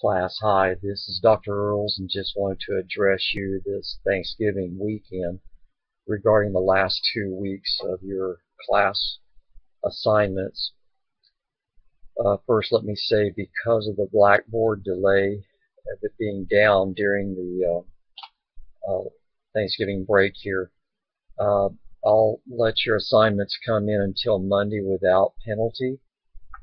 Class, hi, this is Dr. Earls and just wanted to address you this Thanksgiving weekend regarding the last 2 weeks of your class assignments. First, let me say, because of the Blackboard delay of it being down during the Thanksgiving break here, I'll let your assignments come in until Monday without penalty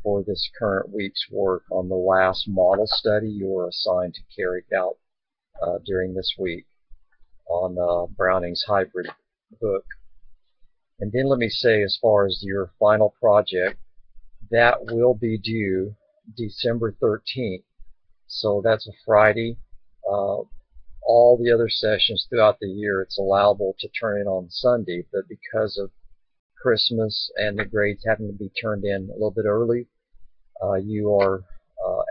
for this current week's work on the last model study you were assigned to carry out during this week on Browning's hybrid book. And then let me say, as far as your final project, that will be due December 13th. So that's a Friday. All the other sessions throughout the year, it's allowable to turn in on Sunday, but because of Christmas and the grades having to be turned in a little bit early, you are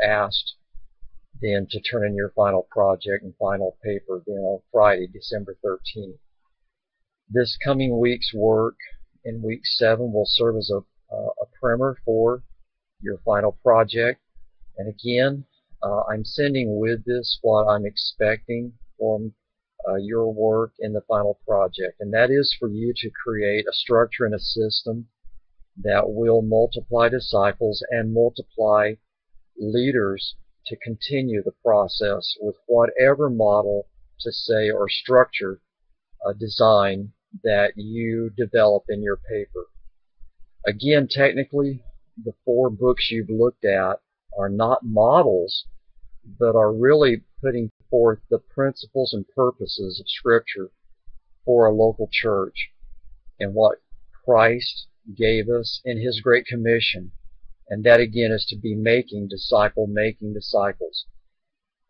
asked then to turn in your final project and final paper then on Friday, December 13th. This coming week's work in week 7 will serve as a primer for your final project. And again, I'm sending with this what I'm expecting from your work in the final project, and that is for you to create a structure and a system that will multiply disciples and multiply leaders to continue the process with whatever model, to say, or structure design that you develop in your paper. Again, technically, the 4 books you've looked at are not models, but are really putting forth the principles and purposes of Scripture for a local church and what Christ gave us in His Great Commission. And that again is to be making disciples.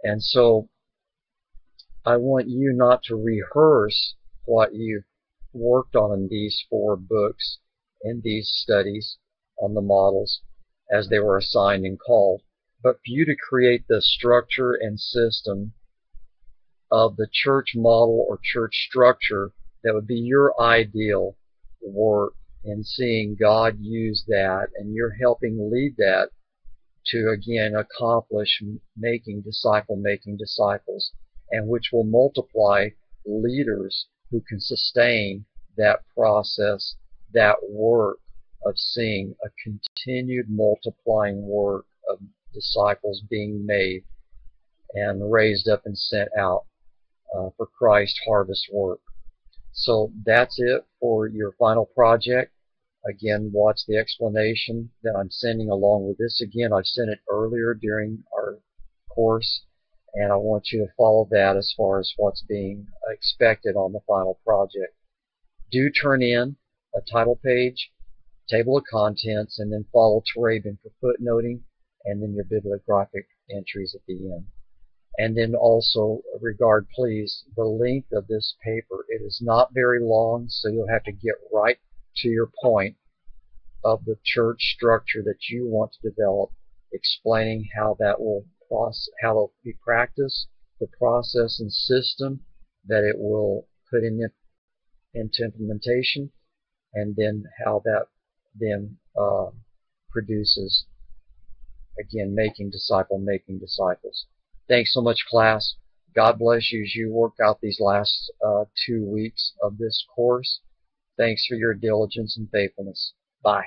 And so I want you not to rehearse what you've worked on in these 4 books, in these studies on the models as they were assigned and called, but for you to create the structure and system of the church model or church structure that would be your ideal work, and seeing God use that, and you're helping lead that to again accomplish making disciples, and which will multiply leaders who can sustain that process, that work of seeing a continued multiplying work of disciples being made and raised up and sent out for Christ's harvest work. So that's it for your final project. Again, watch the explanation that I'm sending along with this. Again, I sent it earlier during our course, and I want you to follow that as far as what's being expected on the final project. Do turn in a title page, table of contents, and then follow Turabian for footnoting, and then your bibliographic entries at the end. And then also regard, please, the length of this paper. It is not very long, so you'll have to get right to your point of the church structure that you want to develop, explaining how that will be practiced, the process and system that it will put into implementation, and then how that then produces, again, making disciples. Thanks so much, class. God bless you as you work out these last 2 weeks of this course. Thanks for your diligence and faithfulness. Bye.